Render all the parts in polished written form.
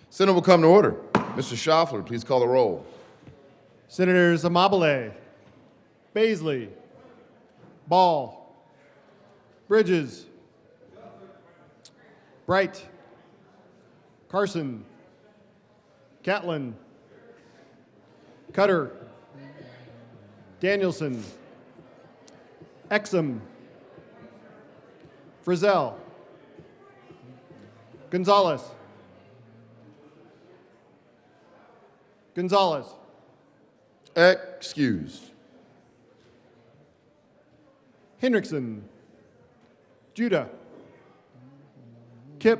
Senate will come to order. Mr. Schaffler, please call the roll. Senators Amabile, Baisley, Ball, Bridges, Bright, Carson, Catlin, Cutter, Danielson, Exum, Frizzell, Gonzalez, Gonzalez, Excused. Hendrickson, Judah, Kip,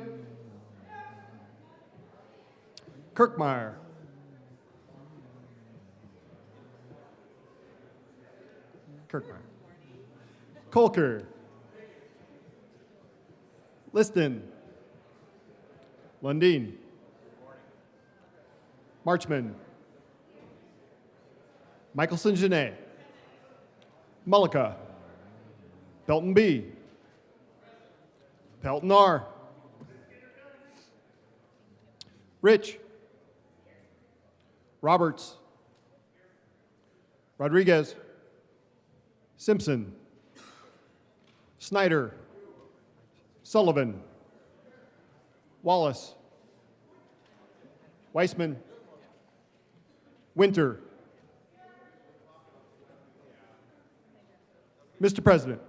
Kirkmeyer, Kolker, Liston, Lundin, Marchman, Michelson Genet, Mullica, Pelton B, Pelton R, Rich, Roberts, Rodriguez, Simpson, Snyder, Sullivan, Wallace, Weissman, Winter. Mr. President.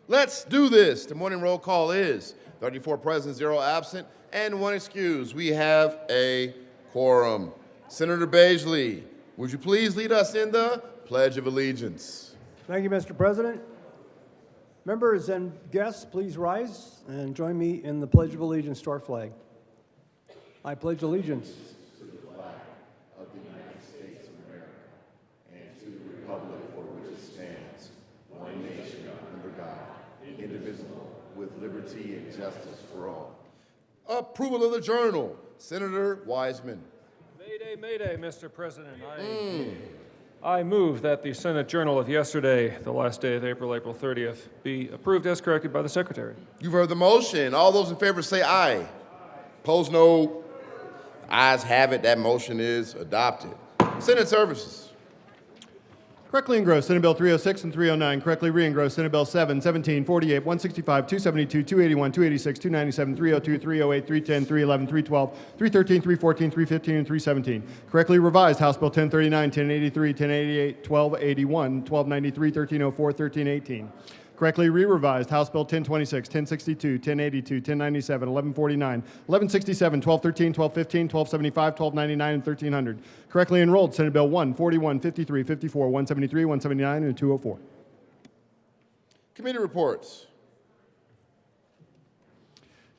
Let's do this. The morning roll call is 34 present, 0 absent, and 1 excused. We have a quorum. Senator Baisley, would you please lead us in the Pledge of Allegiance? Thank you, Mr. President. Members and guests, please rise and join me in the Pledge of Allegiance to our flag. I pledge allegiance To the flag of the United States of America and to the republic for which it stands, one nation under God, indivisible, with liberty and justice for all. Approval of the journal. Senator Wiseman. Mayday, mayday, Mr. President. I move that the Senate Journal of yesterday, the last day of April 30th, be approved as corrected by the Secretary. You've heard the motion. All those in favor say aye. Opposed, no. Ayes have it. That motion is adopted. Senate Services. Correctly engrossed, Senate Bill 306 and 309. Correctly re-engrossed, Senate Bill 7, 17, 48, 165, 272, 281, 286, 297, 302, 308, 310, 311, 312, 313, 314, 315, and 317. Correctly revised, House Bill 1039, 1083, 1088, 1281, 1293, 1304, 1318. Correctly re-revised, House Bill 1026, 1062, 1082, 1097, 1149, 1167, 1213, 1215, 1275, 1299, and 1300. Correctly enrolled, Senate Bill 1, 41, 53, 54, 173, 179, and 204. Committee reports.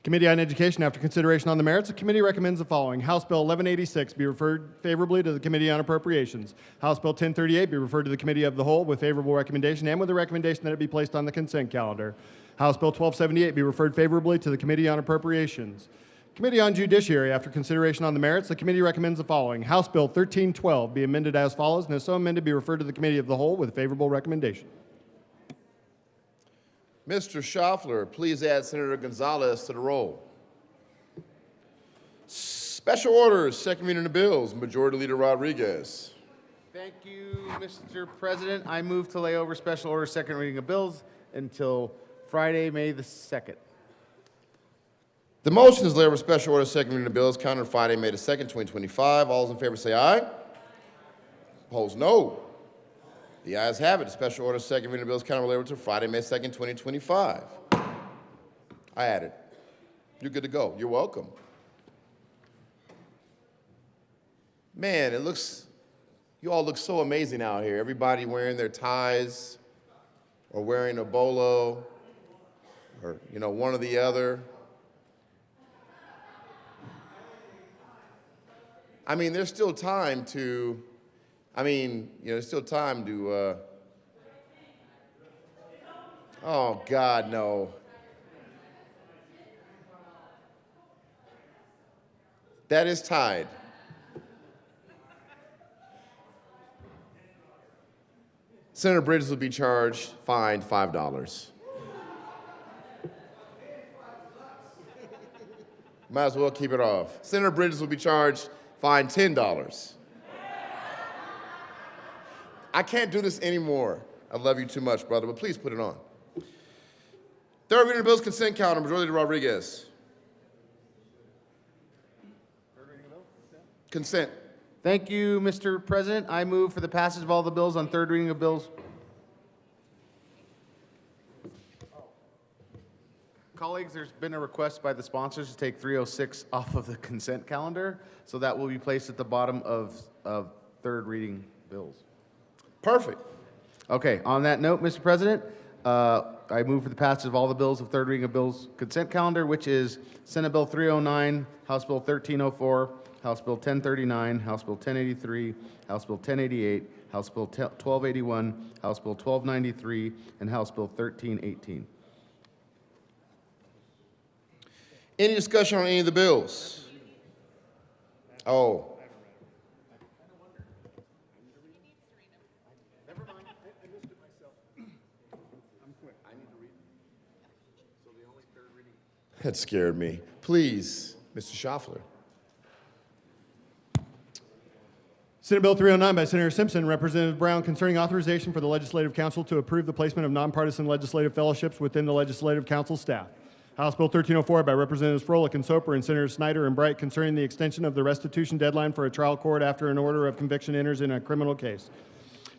Committee on Education, after consideration on the merits, the committee recommends the following. House Bill 1186 be referred favorably to the Committee on Appropriations. House Bill 1038 be referred to the Committee of the Whole with favorable recommendation and with a recommendation that it be placed on the consent calendar. House Bill 1278 be referred favorably to the Committee on Appropriations. Committee on Judiciary, after consideration on the merits, the committee recommends the following. House Bill 1312 be amended as follows, and as so amended be referred to the Committee of the Whole with a favorable recommendation. Mr. Schaffler, please add Senator Gonzalez to the roll. Special orders, second reading of the bills. Majority Leader Rodriguez. Thank you, Mr. President. I move to lay over special order second reading of bills until Friday, May the 2nd. The motion is laid over special order second reading of the bills counted Friday, May the 2nd, 2025. All those in favor say aye. Opposed, no. The ayes have it. The special order second reading of the bills counted later to Friday, May 2nd, 2025. I added. You're good to go. You're welcome. Man, you all look so amazing out here. Everybody wearing their ties or wearing a bolo or, one or the other. I mean, there's still time to, there's still time to, oh, God, no. That is tied. Senator Bridges will be charged, fined $5. Might as well keep it off. Senator Bridges will be charged fine $10. I can't do this anymore. I love you too much, brother, but please put it on. Third reading of bills, consent calendar, Majority Leader Rodriguez. Consent. Thank you, Mr. President. I move for the passage of all the bills on third reading of bills. Colleagues, there's been a request by the sponsors to take 306 off of the consent calendar, so that will be placed at the bottom of third reading bills. Perfect. Okay, on that note, Mr. President, I move for the passage of all the bills of third reading of bills consent calendar, which is Senate Bill 309, House Bill 1304, House Bill 1039, House Bill 1083, House Bill 1088, House Bill 1281, House Bill 1293, and House Bill 1318. Any discussion on any of the bills? Oh. That scared me. Please, Mr. Schaffler. Senate Bill 309 by Senator Simpson, Representative Brown, concerning authorization for the Legislative Council to approve the placement of nonpartisan legislative fellowships within the Legislative Council staff. House Bill 1304 by Representatives Froelich and Soper and Senators Snyder and Bright, concerning the extension of the restitution deadline for a trial court after an order of conviction enters in a criminal case.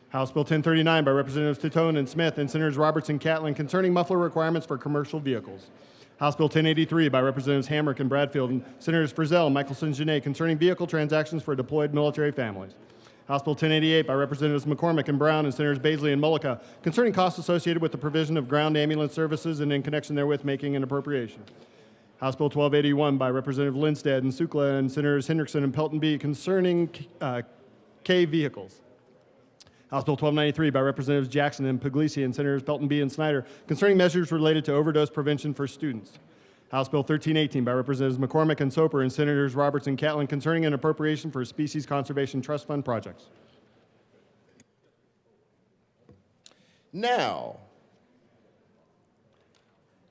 House Bill 1039 by Representatives Titone and Smith and Senators Roberts and Catlin, concerning muffler requirements for commercial vehicles. House Bill 1083 by Representatives Hamrick and Bradfield and Senators Frizzell, Michelson, Genet, concerning vehicle transactions for deployed military families. House Bill 1088 by Representatives McCormick and Brown and Senators Baisley and Mullica, concerning costs associated with the provision of ground ambulance services and in connection therewith making an appropriation. House Bill 1281 by Representative Lindstedt and Sukla and Senators Hendrickson and Pelton B, concerning K vehicles. House Bill 1293 by Representatives Jackson and Puglisi and Senators Pelton B and Snyder, concerning measures related to overdose prevention for students. House Bill 1318 by Representatives McCormick and Soper and Senators Roberts and Catlin, concerning an appropriation for Species Conservation Trust Fund projects. Now,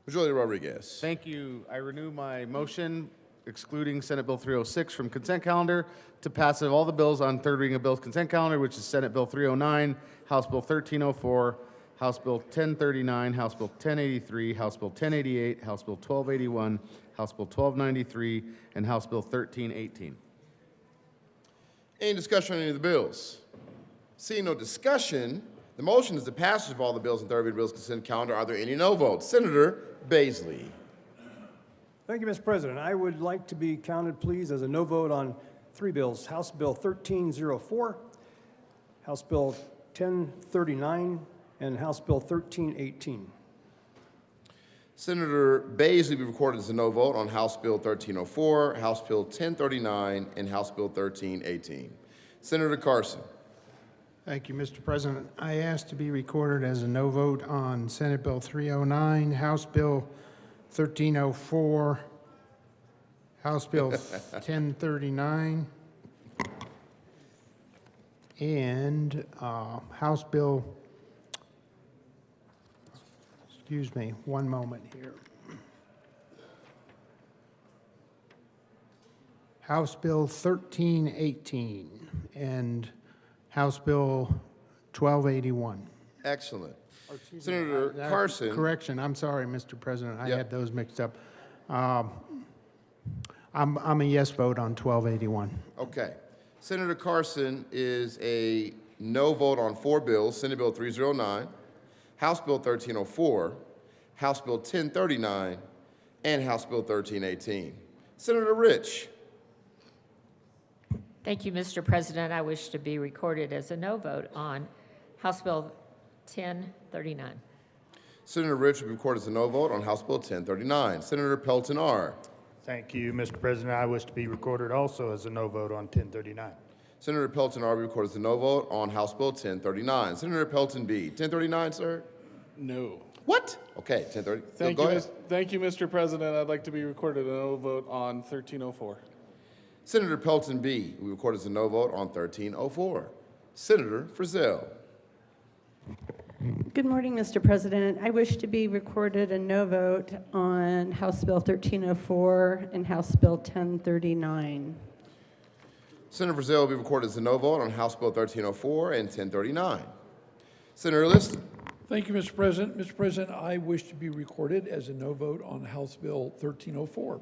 Majority Leader Rodriguez. Thank you. I renew my motion excluding Senate Bill 306 from consent calendar to pass of all the bills on third reading of bills consent calendar, which is Senate Bill 309, House Bill 1304, House Bill 1039, House Bill 1083, House Bill 1088, House Bill 1281, House Bill 1293, and House Bill 1318. Any discussion on any of the bills? Seeing no discussion, the motion is the passage of all the bills in third reading bills consent calendar. Are there any no votes? Senator Baisley. Thank you, Mr. President. I would like to be counted, please, as a no vote on three bills. House Bill 1304, House Bill 1039, and House Bill 1318. Senator Baisley will be recorded as a no vote on House Bill 1304, House Bill 1039, and House Bill 1318. Senator Carson. Thank you, Mr. President. I ask to be recorded as a no vote on Senate Bill 309, House Bill 1304, House Bill 1039, and House Bill, excuse me, one moment here. House Bill 1318 and House Bill 1281. Excellent. Senator Carson. Correction, I'm sorry, Mr. President, I Yep. had those mixed up. I'm a yes vote on 1281. Okay. Senator Carson is a no vote on four bills: Senate Bill 309, House Bill 1304, House Bill 1039, and House Bill 1318. Senator Rich. Thank you, Mr. President. I wish to be recorded as a no vote on House Bill 1039. Senator Rich will be recorded as a no vote on House Bill 1039. Senator Pelton R. Thank you, Mr. President. I wish to be recorded also as a no vote on 1039. Senator Pelton R. will be recorded as a no vote on House Bill 1039. Senator Pelton B. 1039, sir? No. What? Okay, 1030. Thank Go you, ahead. thank you, Mr. President. I'd like to be recorded a no vote on 1304. Senator Pelton B. will be recorded as a no vote on 1304. Senator Frizzell. Good morning, Mr. President. I wish to be recorded a no vote on House Bill 1304 and House Bill 1039. Senator Brazil will be recorded as a no vote on House Bill 1304 and 1039. Senator Liston. Thank you, Mr. President. Mr. President, I wish to be recorded as a no vote on House Bill 1304.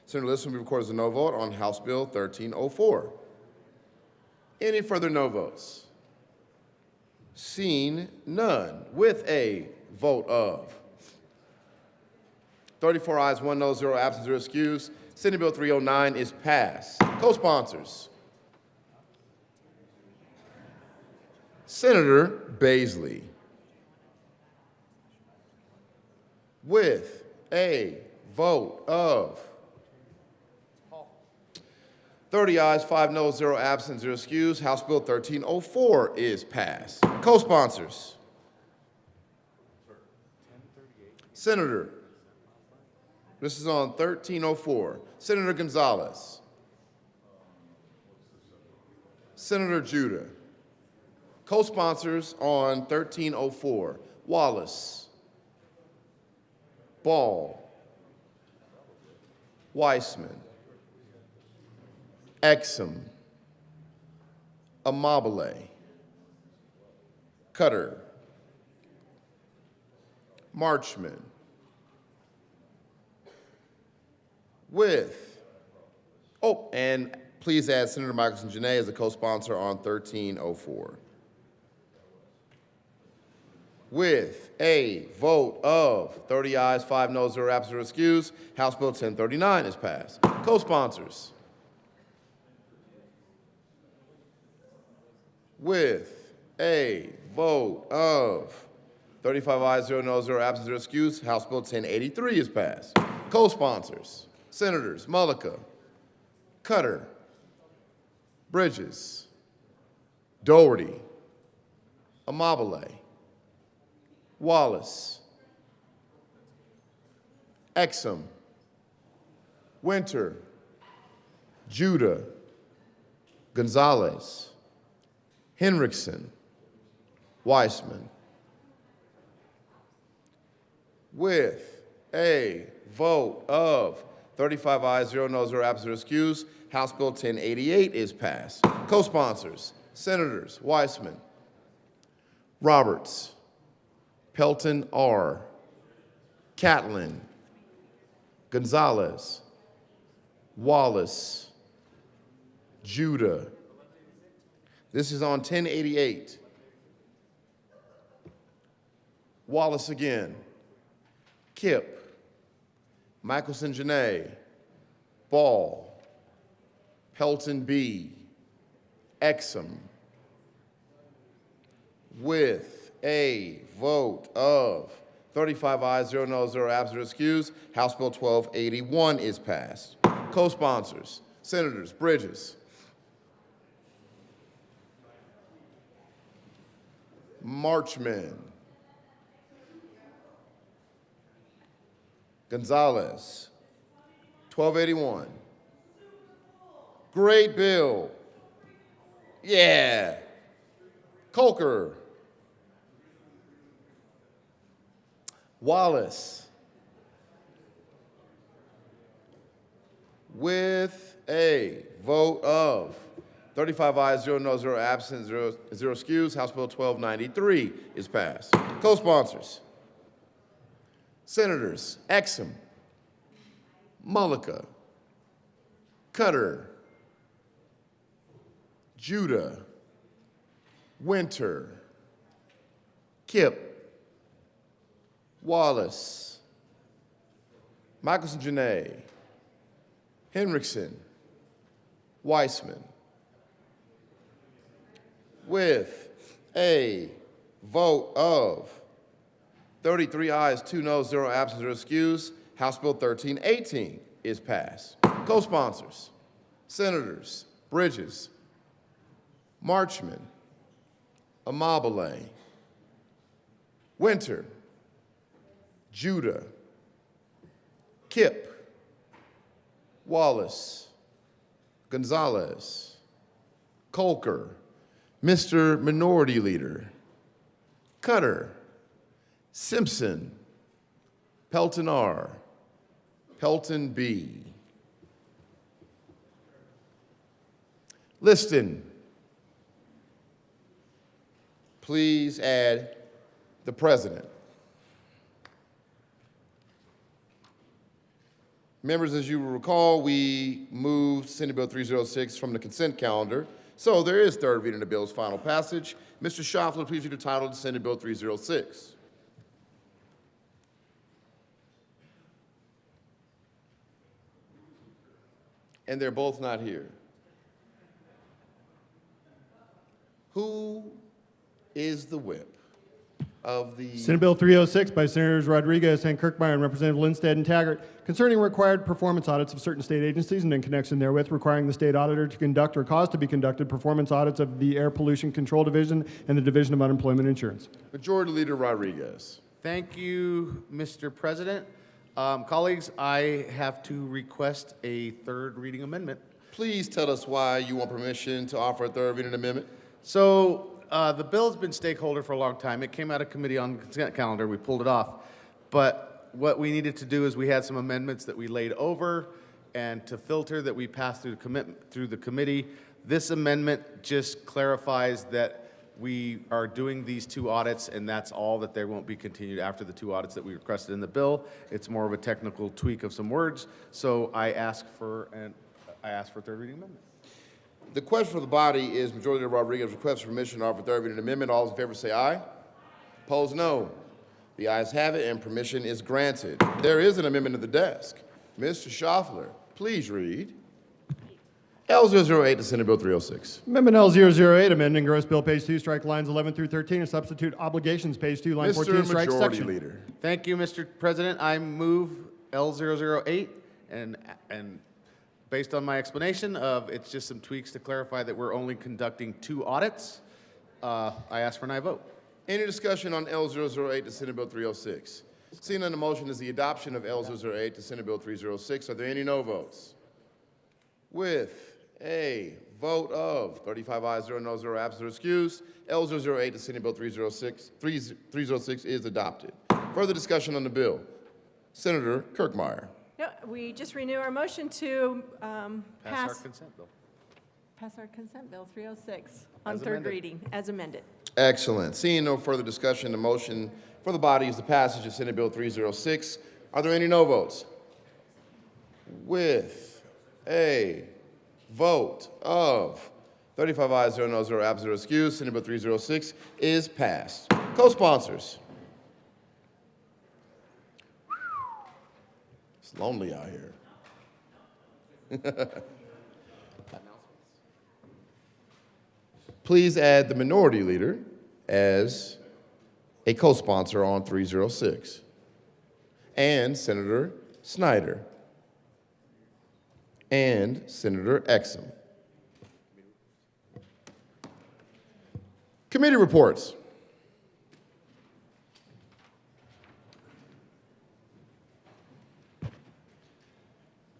Senator Liston will be recorded as a no vote on House Bill 1304. Any further no votes? Seen none, with a vote of 34 ayes, 1 no, 0 absent, 0 excused, Senate Bill 309 is passed. Co-sponsors: Senator Baisley, with a vote of 30 ayes, 5 no, 0 absent, 0 excused. House Bill 1304 is passed. Co-sponsors: Senator, this is on 1304, Senator Gonzalez, Senator Judah. Co-sponsors on 1304, Wallace, Ball, Weissman, Exum, Amabile, Cutter, Marchman, and please add Senator Michelson Janae as a co-sponsor on 1304. With a vote of 30 ayes, 5 noes, 0 absent, 0 excused, House Bill 1039 is passed. Co-sponsors: with a vote of 35 ayes, 0 noes, 0 absent, 0 excused, House Bill 1083 is passed. Co-sponsors: Senators Mullica, Cutter, Bridges, Doherty, Amabile, Wallace, Exum, Winter, Judah, Gonzalez, Henriksen, Weissman. With a vote of 35 ayes, 0 noes, 0 absent, 0 excused, House Bill 1088 is passed. Co-sponsors: Senators Weissman, Roberts, Pelton R., Catlin, Gonzalez, Wallace, Judah. This is on 1088. Wallace again, Kipp, Michelson Janae, Ball, Pelton B., Exum. With a vote of 35 ayes, 0 noes, 0 absent, 0 excused, House Bill 1281 is passed. Co-sponsors: Senators Bridges, Marchman, Gonzalez. 1281. Great bill. Yeah. Coker. Wallace. With a vote of 35 ayes, 0 no, 0 absent, 0 excused, House Bill 1293 is passed. Co-sponsors: Senators Exum, Mullica, Cutter, Judah, Winter, Kipp, Wallace, Michelson Janae, Henriksen, Weissman. With a vote of 33 ayes, 2 noes, 0 absent, 0 excused, House Bill 1318 is passed. Co-sponsors: Senators Bridges, Marchman, Amabile, Winter, Judah, Kipp, Wallace, Gonzalez, Coker, Mr. Minority Leader, Cutter, Simpson, Pelton R, Pelton B. Liston, please add the president. Members, as you will recall, we moved Senate Bill 306 from the consent calendar, so there is third reading of the bill's final passage. Mr. Schaffler, please read the title of Senate Bill 306. And they're both not here. Who is the whip of the... Senate Bill 306 by Senators Rodriguez and Kirkmeyer and Representative Lindstedt and Taggart concerning required performance audits of certain state agencies and in connection therewith requiring the state auditor to conduct or cause to be conducted performance audits of the Air Pollution Control Division and the Division of Unemployment Insurance. Majority Leader Rodriguez. Thank you, Mr. President. Colleagues, I have to request a third reading amendment. Please tell us why you want permission to offer a third reading amendment. So the bill's been stakeholder for a long time. It came out of committee on the consent calendar. We pulled it off. But what we needed to do is we had some amendments that we laid over and to filter that we passed through the committee. This amendment just clarifies that we are doing these two audits, and that's all, that they won't be continued after the two audits that we requested in the bill. It's more of a technical tweak of some words. So I ask for third reading amendment. The question for the body is Majority Leader Rodriguez requests permission to offer third reading amendment. All those in favor say aye. Opposed, no. The ayes have it, and permission is granted. There is an amendment at the desk. Mr. Schaffler, please read. L008 to Senate Bill 306. Amendment L008, amending gross bill page 2, strike lines 11 through 13, and substitute obligations page 2, line 14, Mr. strike Majority section. Leader. Thank you, Mr. President. I move L008, and based on my explanation of it's just some tweaks to clarify that we're only conducting two audits, I ask for an aye vote. Any discussion on L008 to Senate Bill 306? Seeing none, the motion is the adoption of L008 to Senate Bill 306. Are there any no votes? With a vote of 35 ayes, 0 no, 0 absent, or excused, L008 to Senate Bill 306 is adopted. Further discussion on the bill. Senator Kirkmeyer. No, we just renew our motion to Pass our consent bill. pass our consent bill 306 on As third amended. reading, as amended. Excellent. Seeing no further discussion, the motion for the body is the passage of Senate Bill 306. Are there any no votes? With a vote of 35 ayes, 0 no, 0 absent, or excused, Senate Bill 306 is passed. Co-sponsors. It's lonely out here. Please add the minority leader as a co-sponsor on 306, and Senator Snyder, and Senator Exum. Committee reports.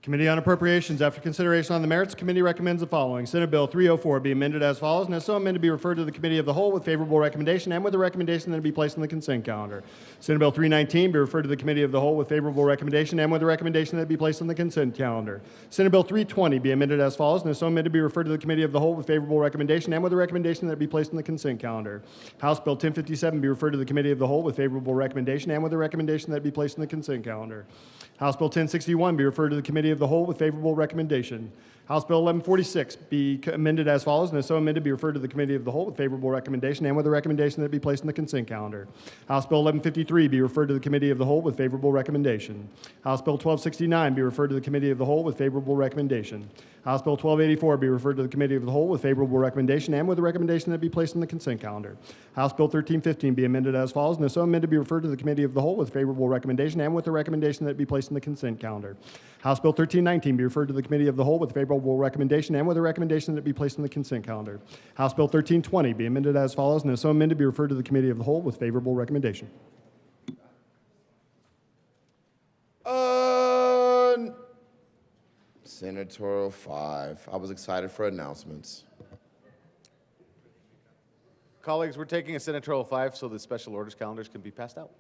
Committee on Appropriations, after consideration on the merits, committee recommends the following. Senate Bill 304 be amended as follows, and as so amended be referred to the Committee of the Whole with favorable recommendation and with a recommendation that it be placed on the consent calendar. Senate Bill 319 be referred to the Committee of the Whole with favorable recommendation and with a recommendation that it be placed on the consent calendar. Senate Bill 320 be amended as follows, and as so amended be referred to the Committee of the Whole with favorable recommendation and with a recommendation that it be placed on the consent calendar. House Bill 1057 be referred to the Committee of the Whole with favorable recommendation and with a recommendation that it be placed on the consent calendar. House Bill 1061 be referred to the Committee of the Whole with favorable recommendation. House Bill 1146 be amended as follows, and as so amended be referred to the Committee of the Whole with favorable recommendation and with a recommendation that it be placed on the consent calendar. House Bill 1153 be referred to the Committee of the Whole with favorable recommendation. House Bill 1269 be referred to the Committee of the Whole with favorable recommendation. House Bill 1284 be referred to the Committee of the Whole with favorable recommendation and with a recommendation that it be placed on the consent calendar. House Bill 1315 be amended as follows, and as so amended be referred to the Committee of the Whole with favorable recommendation and with a recommendation that it be placed on the consent calendar. House Bill 1319 be referred to the Committee of the Whole with favorable recommendation and with a recommendation that it be placed on the consent calendar. House Bill 1320 be amended as follows, and as so amended be referred to the Committee of the Whole with favorable recommendation. Senatorial 5. I was excited for announcements. Colleagues, we're taking a senatorial 5 so the special orders calendars can be passed out.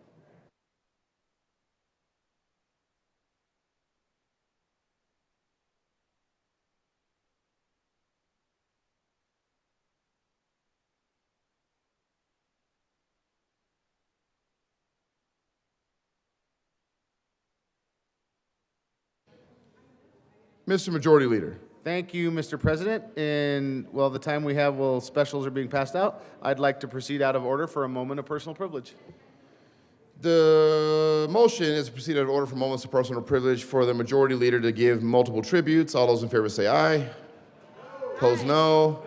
Mr. Majority Leader. Thank you, Mr. President. In, well, the time we have while specials are being passed out, I'd like to proceed out of order for a moment of personal privilege. The motion is to proceed out of order for moments of personal privilege for the Majority Leader to give multiple tributes. All those in favor say aye. Opposed, no.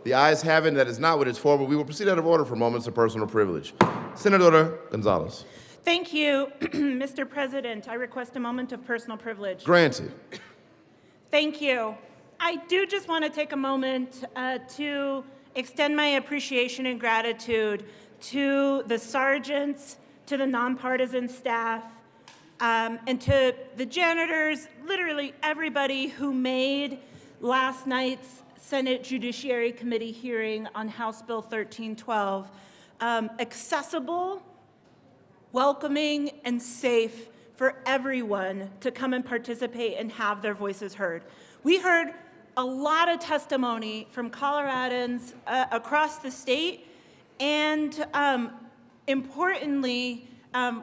The ayes have it. That is not what it's for, but we will proceed out of order for moments of personal privilege. Senator Gonzalez. Thank you, Mr. President. I request a moment of personal privilege. Granted. Thank you. I do just want to take a moment to extend my appreciation and gratitude to the sergeants, to the nonpartisan staff, and to the janitors, literally everybody who made last night's Senate Judiciary Committee hearing on House Bill 1312 accessible, welcoming, and safe for everyone to come and participate and have their voices heard. We heard a lot of testimony from Coloradans across the state, and importantly,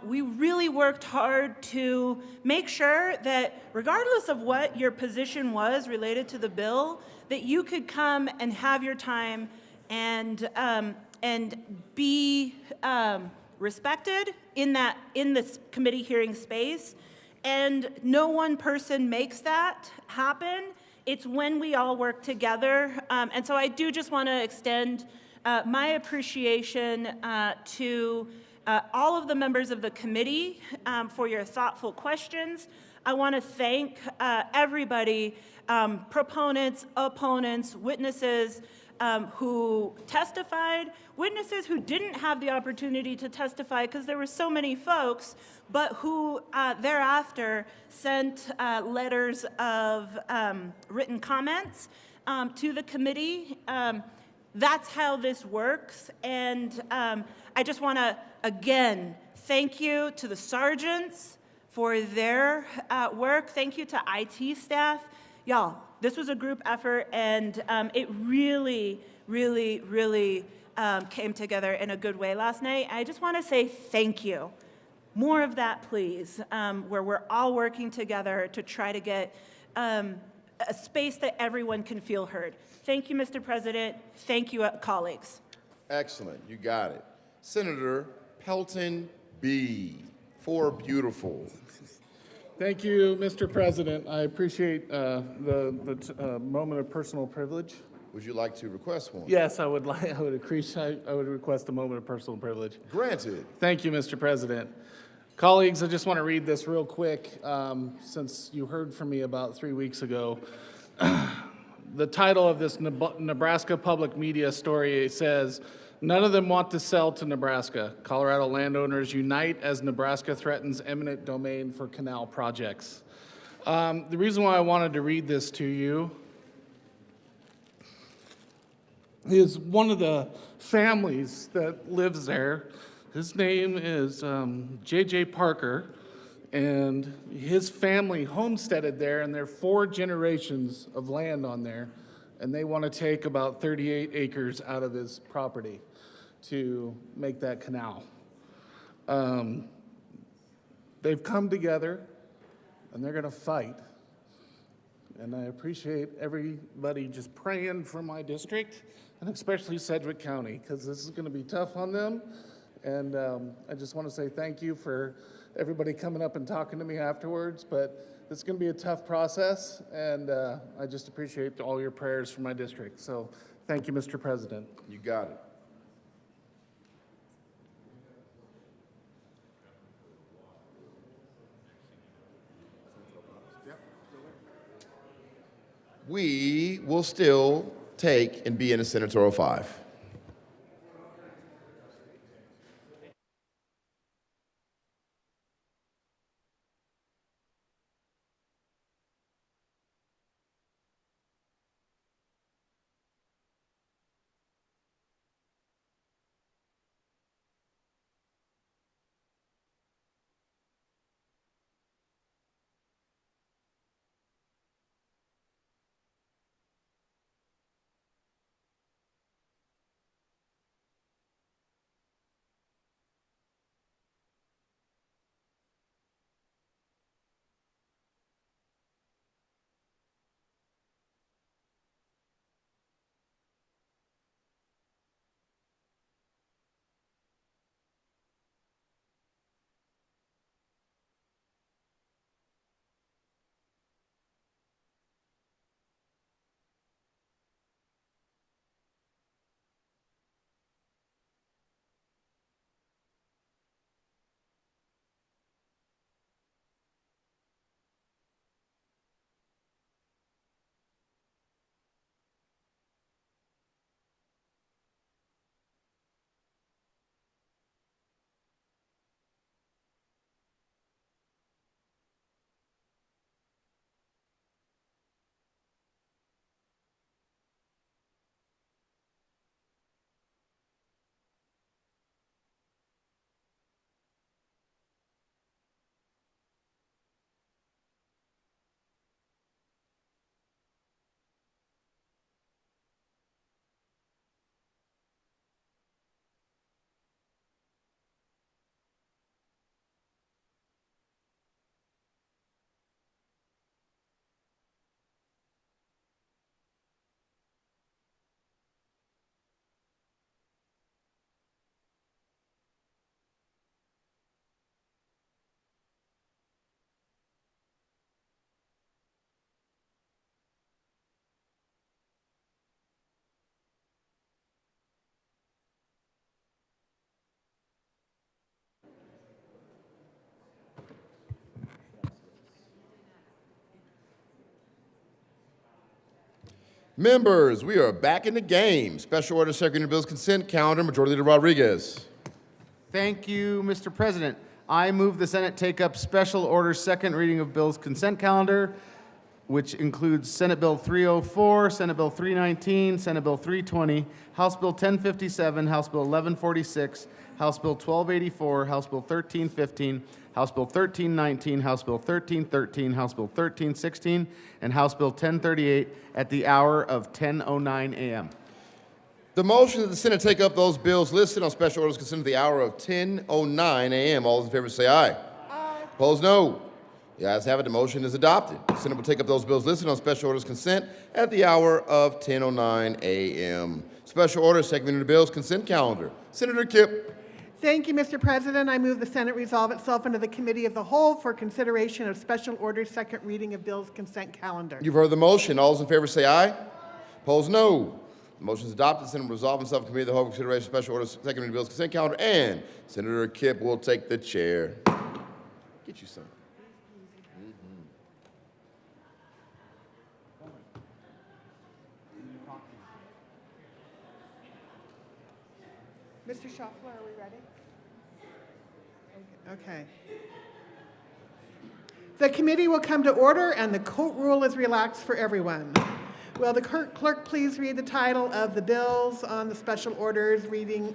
we really worked hard to make sure that regardless of what your position was related to the bill, that you could come and have your time and be respected in this committee hearing space. And no one person makes that happen. It's when we all work together. And so I do just want to extend my appreciation to all of the members of the committee for your thoughtful questions. I want to thank everybody, proponents, opponents, witnesses, who testified, witnesses who didn't have the opportunity to testify because there were so many folks, but who thereafter sent letters of written comments to the committee. That's how this works. And I just want to, again, thank you to the sergeants for their work. Thank you to IT staff. Y'all, this was a group effort, and it really, really, really came together in a good way last night. I just want to say thank you. More of that, please, where we're all working together to try to get a space that everyone can feel heard. Thank you, Mr. President. Thank you, colleagues. Excellent. You got it. Senator Pelton B. For beautiful. Thank you, Mr. President. I appreciate the moment of personal privilege. Would you like to request one? Yes, I would request a moment of personal privilege. Granted. Thank you, Mr. President. Colleagues, I just want to read this real quick, since you heard from me about 3 weeks ago. The title of this Nebraska public media story says, "None of them want to sell to Nebraska. Colorado landowners unite as Nebraska threatens eminent domain for canal projects." The reason why I wanted to read this to you is one of the families that lives there. His name is J.J. Parker, and his family homesteaded there, and there are 4 generations of land on there, and they want to take about 38 acres out of his property to make that canal. They've come together, and they're going to fight. And I appreciate everybody just praying for my district, and especially Sedgwick County, because this is going to be tough on them. And I just want to say thank you for everybody coming up and talking to me afterwards, but it's going to be a tough process, and I just appreciate all your prayers for my district. So thank you, Mr. President. You got it. We will still take and be in a senatorial 5. Members, we are back in the game. Special Order Second Reading of Bills Consent Calendar, Majority Leader Rodriguez. Thank you, Mr. President. I move the Senate take up Special Order Second Reading of Bills Consent Calendar, which includes Senate Bill 304, Senate Bill 319, Senate Bill 320, House Bill 1057, House Bill 1146, House Bill 1284, House Bill 1315, House Bill 1319, House Bill 1313, House Bill 1316, and House Bill 1038 at the hour of 10:09 a.m. The motion that the Senate take up those bills listed on special orders consent at the hour of 10:09 a.m. All those in favor say aye. Aye. Opposed, no. The ayes have it. The motion is adopted. The Senate will take up those bills listed on special orders consent at the hour of 10:09 a.m. Special order, second reading of the bills consent calendar. Senator Kipp. Thank you, Mr. President. I move the Senate resolve itself into the Committee of the Whole for consideration of Special Orders Second Reading of Bills Consent Calendar. You've heard the motion. All those in favor say aye. Opposed, no. The motion is adopted. The Senate will resolve itself in Committee of the Whole for consideration of Special Orders Second Reading of Bills Consent Calendar, and Senator Kipp will take the chair. Get you some. Mr. Schaffler, are we ready? Okay. The committee will come to order and the court rule is relaxed for everyone. Will the clerk please read the title of the bills on the special orders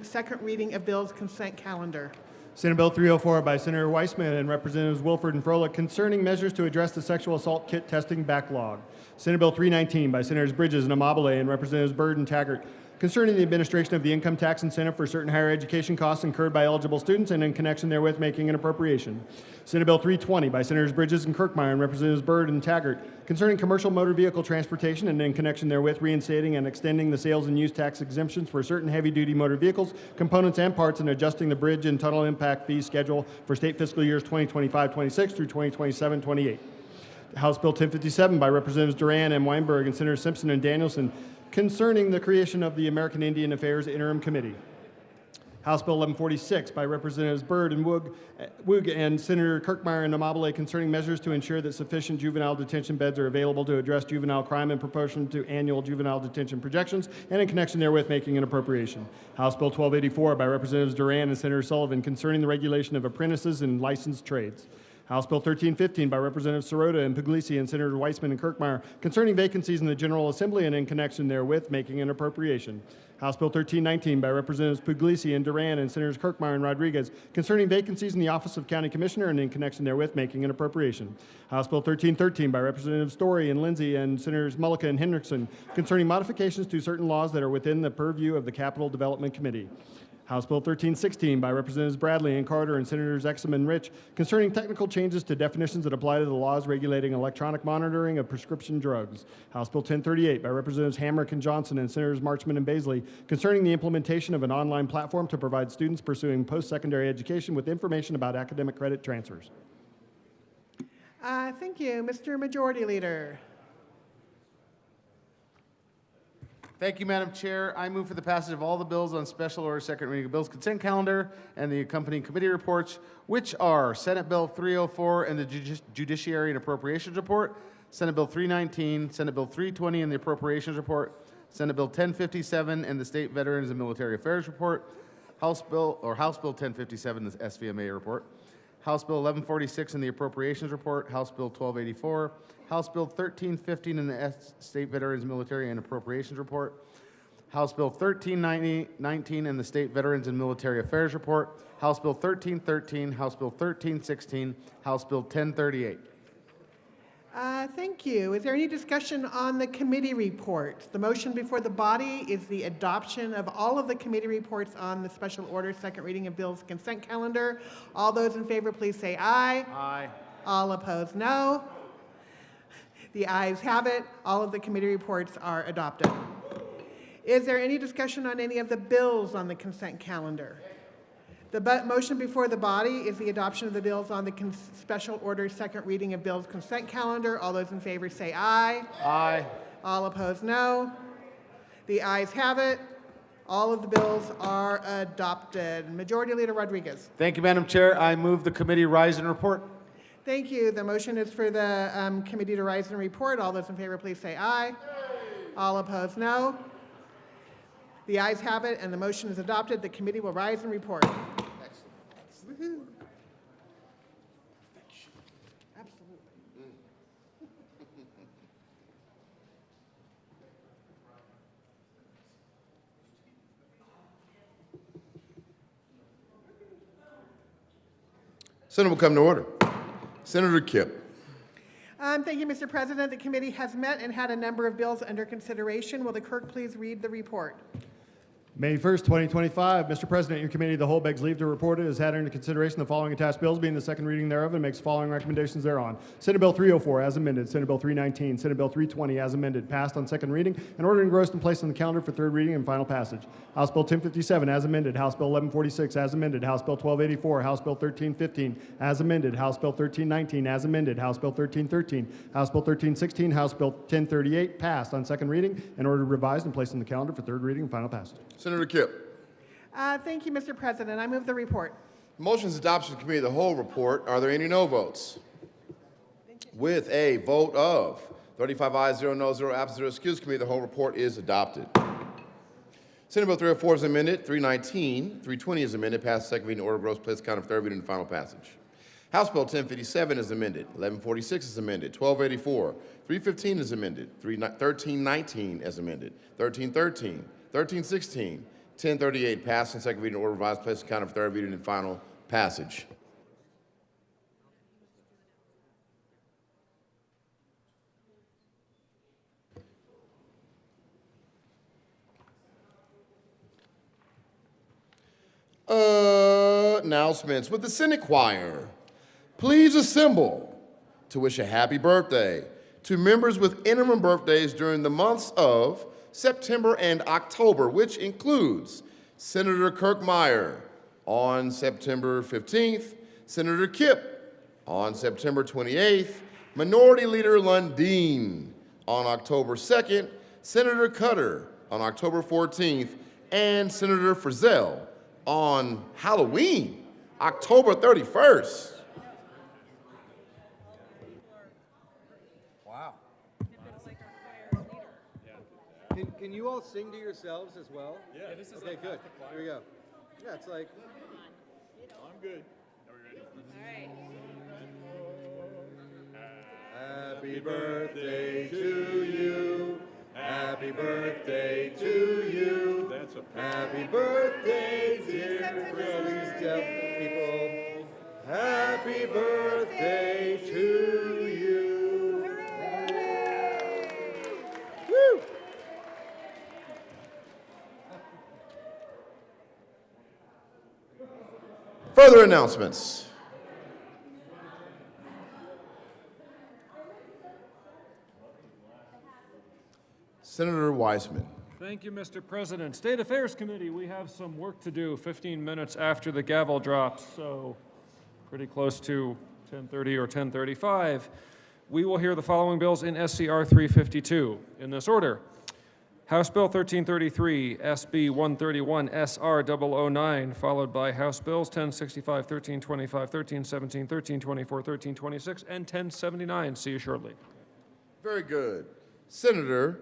second reading of bills consent calendar? Senate Bill 304 by Senator Weissman and Representatives Wilford and Froelich concerning measures to address the sexual assault kit testing backlog. Senate Bill 319 by Senators Bridges and Amabile and Representatives Byrd and Taggart concerning the administration of the income tax incentive for certain higher education costs incurred by eligible students and in connection therewith making an appropriation. Senate Bill 320 by Senators Bridges and Kirkmeyer and Representatives Byrd and Taggart concerning commercial motor vehicle transportation and in connection therewith reinstating and extending the sales and use tax exemptions for certain heavy-duty motor vehicles, components, and parts and adjusting the bridge and tunnel impact fee schedule for state fiscal years 2025-26 through 2027-28. House Bill 1057 by Representatives Duran and Weinberg and Senators Simpson and Danielson concerning the creation of the American Indian Affairs Interim Committee. House Bill 1146 by Representatives Byrd and Woog and Senator Kirkmeyer and Amabile concerning measures to ensure that sufficient juvenile detention beds are available to address juvenile crime in proportion to annual juvenile detention projections and in connection therewith making an appropriation. House Bill 1284 by Representatives Duran and Senator Sullivan concerning the regulation of apprentices and licensed trades. House Bill 1315 by Representatives Sirota and Puglisi and Senators Weissman and Kirkmeyer concerning vacancies in the General Assembly and in connection therewith making an appropriation. House Bill 1319 by Representatives Puglisi and Duran and Senators Kirkmeyer and Rodriguez concerning vacancies in the Office of County Commissioner and in connection therewith making an appropriation. House Bill 1313 by Representatives Story and Lindsay and Senators Mullica and Hendrickson concerning modifications to certain laws that are within the purview of the Capital Development Committee. House Bill 1316 by Representatives Bradley and Carter and Senators Exum and Rich concerning technical changes to definitions that apply to the laws regulating electronic monitoring of prescription drugs. House Bill 1038 by Representatives Hamrick and Johnson and Senators Marchman and Baisley concerning the implementation of an online platform to provide students pursuing post-secondary education with information about academic credit transfers. Thank you. Mr. Majority Leader. Thank you, Madam Chair. I move for the passage of all the bills on special order second reading of bills consent calendar and the accompanying committee reports, which are Senate Bill 304 and the Judiciary and Appropriations Report, Senate Bill 319, Senate Bill 320 and the Appropriations Report, Senate Bill 1057 and the State Veterans and Military Affairs Report, House Bill 1057, the SVMA report, House Bill 1146 and the Appropriations Report, House Bill 1284, House Bill 1315 and the State Veterans Military and Appropriations Report, House Bill 1319 and the State Veterans and Military Affairs Report, House Bill 1313, House Bill 1316, House Bill 1038. Thank you. Is there any discussion on the committee reports? The motion before the body is the adoption of all of the committee reports on the special order second reading of bills consent calendar. All those in favor, please say aye. Aye. All opposed, no. The ayes have it. All of the committee reports are adopted. Is there any discussion on any of the bills on the consent calendar? The motion before the body is the adoption of the bills on the special order second reading of bills consent calendar. All those in favor say aye. Aye. All opposed, no. The ayes have it. All of the bills are adopted. Majority Leader Rodriguez. Thank you, Madam Chair. I move the committee rise and report. Thank you. The motion is for the committee to rise and report. All those in favor, please say aye. All opposed, no. The ayes have it, and the motion is adopted. The committee will rise and report. Woo-hoo. Absolutely. Senate will come to order. Senator Kipp. Thank you, Mr. President. The committee has met and had a number of bills under consideration. Will the clerk please read the report? May 1st, 2025. Mr. President, your committee of the whole begs leave to report it has had under consideration the following attached bills, being the second reading thereof, and makes the following recommendations thereon. Senate Bill 304 as amended, Senate Bill 319, Senate Bill 320 as amended, passed on second reading, and ordered engrossed and placed on the calendar for third reading and final passage. House Bill 1057 as amended, House Bill 1146 as amended, House Bill 1284, House Bill 1315 as amended, House Bill 1319 as amended, House Bill 1313, House Bill 1316, House Bill 1038, passed on second reading, and ordered revised and placed on the calendar for third reading and final passage. Senator Kipp. Thank you, Mr. President. I move the report. Motion's adoption of the committee of the whole report. Are there any no votes? With a vote of 35 ayes, 0 no, 0 absent, 0 excused, committee of the whole report is adopted. Senate Bill 304 is amended, 319, 320 is amended, passed second reading, order gross place count of third reading and final passage. House Bill 1057 is amended, 1146 is amended, 1284, 315 is amended, 1319 is amended, 1313, 1316, 1038 passed on second reading, order revised place count of third reading and final passage. Announcements. With the Senate Choir, please assemble to wish a happy birthday to members with interim birthdays during the months of September and October, which includes Senator Kirk Meyer on September 15th, Senator Kipp on September 28th, Minority Leader Lundeen on October 2nd, Senator Cutter on October 14th, and Senator Frizzell on Halloween, October 31st. Wow. Can you all sing to yourselves as well? Yeah, this is okay, good. Here we go. Yeah, it's like. I'm good. Are we ready? All right. Happy birthday to you. Happy birthday to you. That's a happy birthday, dear Phillies people. Happy birthday to you. Woo! Further announcements. Senator Weissman. Thank you, Mr. President. State Affairs Committee, we have some work to do 15 minutes after the gavel drops, so pretty close to 10:30 or 10:35. We will hear the following bills in SCR 352 in this order. House Bill 1333, SB 131, SR 009, followed by House Bills 1065, 1325, 1317, 1324, 1326, and 1079. See you shortly. Very good. Senator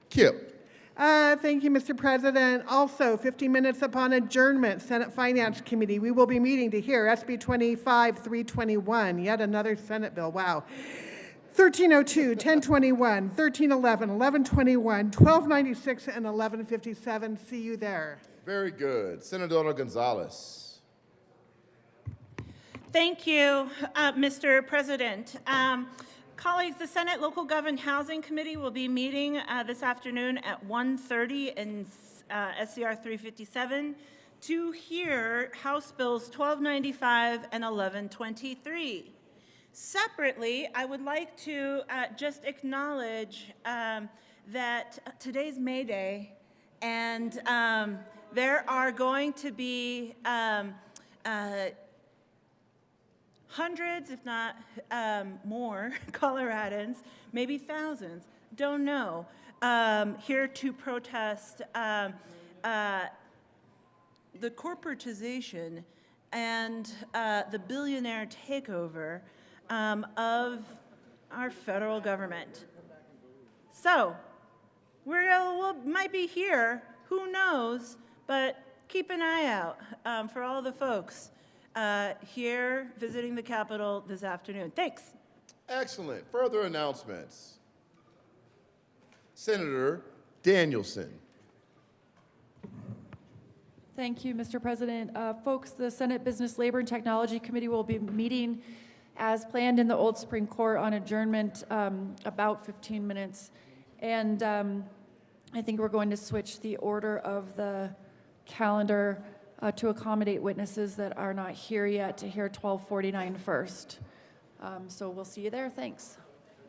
Kipp. Thank you, Mr. President. Also, 15 minutes upon adjournment, Senate Finance Committee. We will be meeting to hear SB 25-321, yet another Senate bill. Wow. 1302, 1021, 1311, 1121, 1296, and 1157. See you there. Very good. Senator Gonzalez. Thank you, Mr. President. Colleagues, the Senate Local Government Housing Committee will be meeting this afternoon at 1:30 in SCR 357 to hear House Bills 1295 and 1123. Separately, I would like to just acknowledge that today's May Day, and there are going to be hundreds, if not more, Coloradans, maybe thousands, don't know, here to protest the corporatization and the billionaire takeover of our federal government. So, we'll might be here, who knows, but keep an eye out for all the folks here visiting the Capitol this afternoon. Thanks. Excellent. Further announcements. Senator Danielson. Thank you, Mr. President. Folks, the Senate Business, Labor, and Technology Committee will be meeting as planned in the Old Supreme Court on adjournment about 15 minutes. And I think we're going to switch the order of the calendar to accommodate witnesses that are not here yet to hear 1249 first. So we'll see you there. Thanks.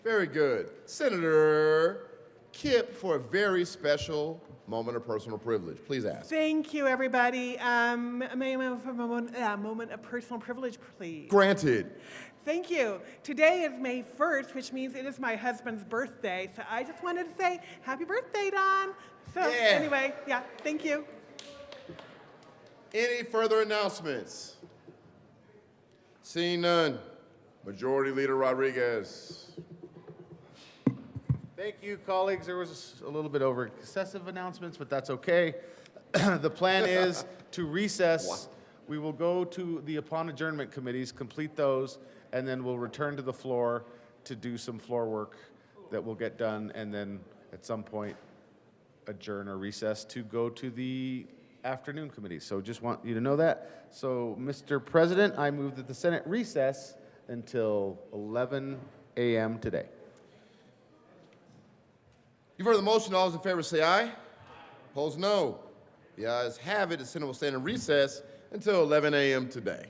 Very good. Senator Kipp for a very special moment of personal privilege. Please ask. Thank you, everybody. May I have a moment of personal privilege, please? Granted. Thank you. Today is May 1st, which means it is my husband's birthday. So I just wanted to say happy birthday, Don. So anyway, yeah, thank you. Any further announcements? Seeing none. Majority Leader Rodriguez. Thank you, colleagues. There was a little bit over excessive announcements, but that's okay. The plan is to recess. We will go to the upon adjournment committees, complete those, and then we'll return to the floor to do some floor work that will get done, and then at some point adjourn or recess to go to the afternoon committees. So just want you to know that. So, Mr. President, I move that the Senate recess until 11 a.m. today. You've heard the motion. All those in favor say aye. Opposed, no. The ayes have it. The Senate will stand in recess until 11 a.m. today.